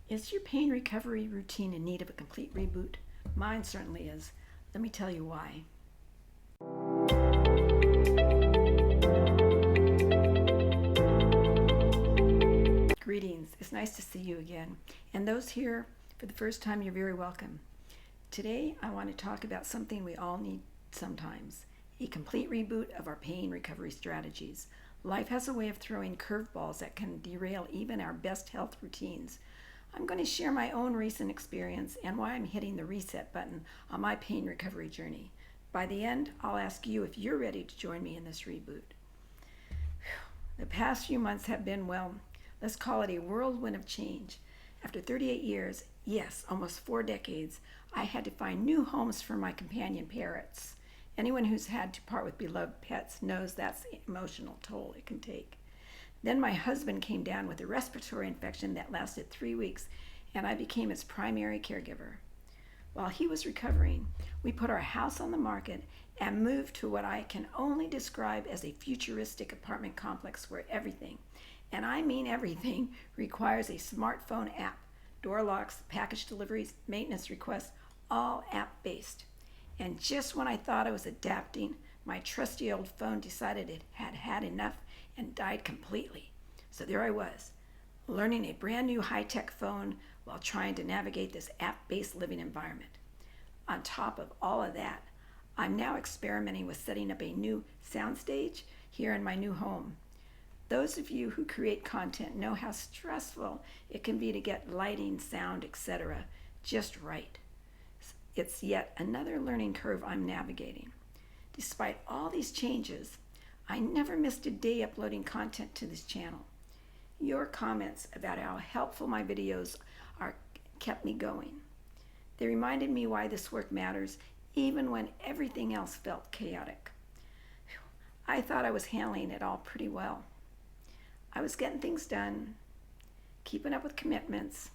Is your pain recovery routine in need of a complete reboot? Mine certainly is. Let me tell you why. Greetings. It's nice to see you again. And those here for the first time, you're very welcome. Today, I want to talk about something we all need sometimes, a complete reboot of our pain recovery strategies. Life has a way of throwing curveballs that can derail even our best health routines. I'm going to share my own recent experience and why I'm hitting the reset button on my pain recovery journey. By the end, I'll ask you if you're ready to join me in this reboot. The past few months have been, well, let's call it a whirlwind of change. After 38 years, yes, almost 4 decades, I had to find new homes for my companion parrots. Anyone who's had to part with beloved pets knows that's the emotional toll it can take. Then my husband came down with a respiratory infection that lasted 3 weeks, and I became his primary caregiver. While he was recovering, we put our house on the market and moved to what I can only describe as a futuristic apartment complex where everything, and I mean everything, requires a smartphone app. Door locks, package deliveries, maintenance requests, all app-based. And just when I thought I was adapting, my trusty old phone decided it had had enough and died completely. So there I was, learning a brand new high-tech phone while trying to navigate this app-based living environment. On top of all of that, I'm now experimenting with setting up a new soundstage here in my new home. Those of you who create content know how stressful it can be to get lighting, sound, etc. just right. It's yet another learning curve I'm navigating. Despite all these changes, I never missed a day uploading content to this channel. Your comments about how helpful my videos are kept me going. They reminded me why this work matters, even when everything else felt chaotic. I thought I was handling it all pretty well. I was getting things done, keeping up with commitments,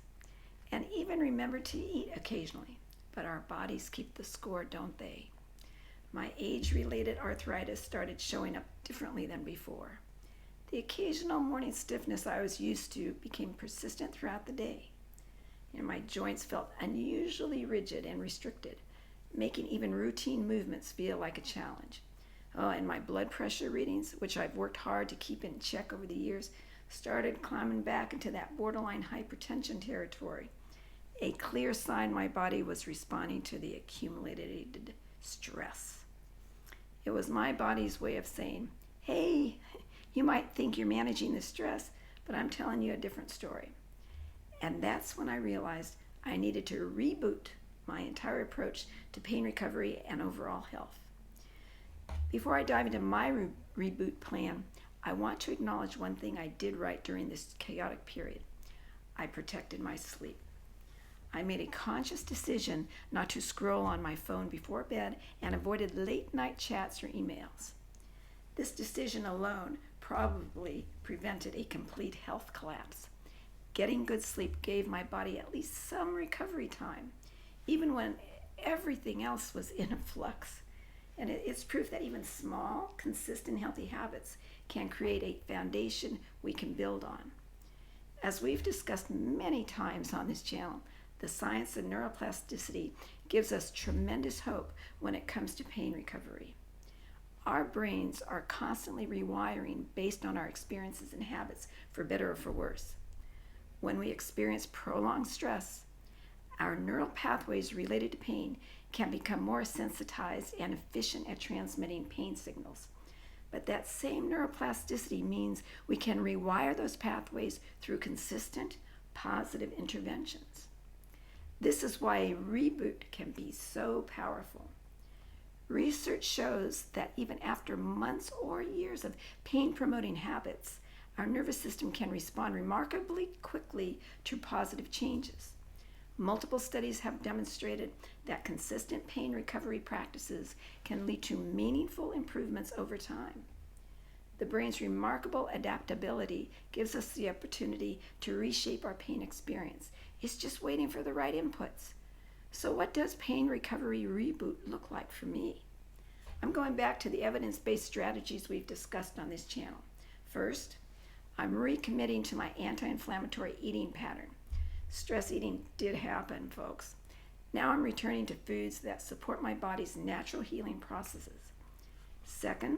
and even remembered to eat occasionally. But our bodies keep the score, don't they? My age-related arthritis started showing up differently than before. The occasional morning stiffness I was used to became persistent throughout the day. And my joints felt unusually rigid and restricted, making even routine movements feel like a challenge. Oh, and my blood pressure readings, which I've worked hard to keep in check over the years, started climbing back into that borderline hypertension territory. A clear sign my body was responding to the accumulated stress. It was my body's way of saying, hey, you might think you're managing the stress, but I'm telling you a different story. And that's when I realized I needed to reboot my entire approach to pain recovery and overall health. Before I dive into my reboot plan, I want to acknowledge one thing I did right during this chaotic period. I protected my sleep. I made a conscious decision not to scroll on my phone before bed and avoided late night chats or emails. This decision alone probably prevented a complete health collapse. Getting good sleep gave my body at least some recovery time, even when everything else was in a flux. And it's proof that even small, consistent, healthy habits can create a foundation we can build on. As we've discussed many times on this channel, the science of neuroplasticity gives us tremendous hope when it comes to pain recovery. Our brains are constantly rewiring based on our experiences and habits, for better or for worse. When we experience prolonged stress, our neural pathways related to pain can become more sensitized and efficient at transmitting pain signals. But that same neuroplasticity means we can rewire those pathways through consistent, positive interventions. This is why a reboot can be so powerful. Research shows that even after months or years of pain-promoting habits, our nervous system can respond remarkably quickly to positive changes. Multiple studies have demonstrated that consistent pain recovery practices can lead to meaningful improvements over time. The brain's remarkable adaptability gives us the opportunity to reshape our pain experience. It's just waiting for the right inputs. So what does pain recovery reboot look like for me? I'm going back to the evidence-based strategies we've discussed on this channel. First, I'm recommitting to my anti-inflammatory eating pattern. Stress eating did happen, folks. Now I'm returning to foods that support my body's natural healing processes. Second,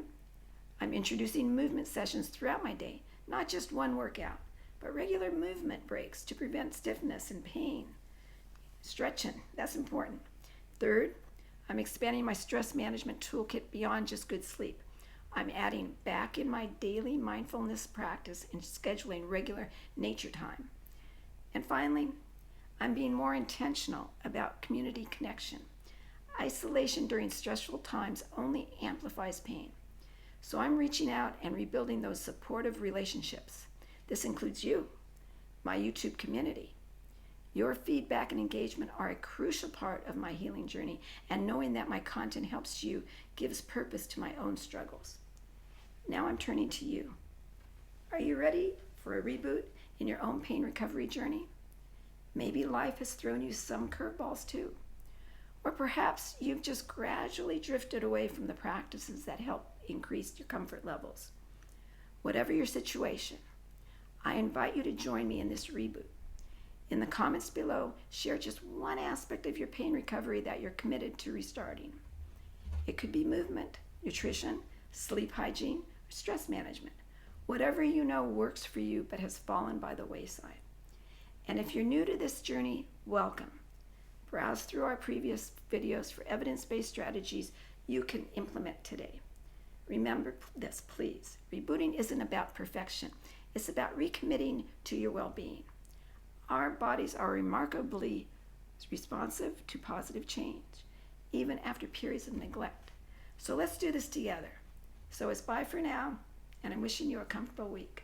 I'm introducing movement sessions throughout my day, not just one workout, but regular movement breaks to prevent stiffness and pain. Stretching, that's important. Third, I'm expanding my stress management toolkit beyond just good sleep. I'm adding back in my daily mindfulness practice and scheduling regular nature time. And finally, I'm being more intentional about community connection. Isolation during stressful times only amplifies pain. So I'm reaching out and rebuilding those supportive relationships. This includes you, my YouTube community. Your feedback and engagement are a crucial part of my healing journey, and knowing that my content helps you gives purpose to my own struggles. Now I'm turning to you. Are you ready for a reboot in your own pain recovery journey? Maybe life has thrown you some curveballs too. Or perhaps you've just gradually drifted away from the practices that help increase your comfort levels. Whatever your situation, I invite you to join me in this reboot. In the comments below, share just one aspect of your pain recovery that you're committed to restarting. It could be movement, nutrition, sleep hygiene, or stress management. Whatever you know works for you but has fallen by the wayside. And if you're new to this journey, welcome. Browse through our previous videos for evidence-based strategies you can implement today. Remember this, please. Rebooting isn't about perfection. It's about recommitting to your well-being. Our bodies are remarkably responsive to positive change, even after periods of neglect. So let's do this together. So it's bye for now, and I'm wishing you a comfortable week.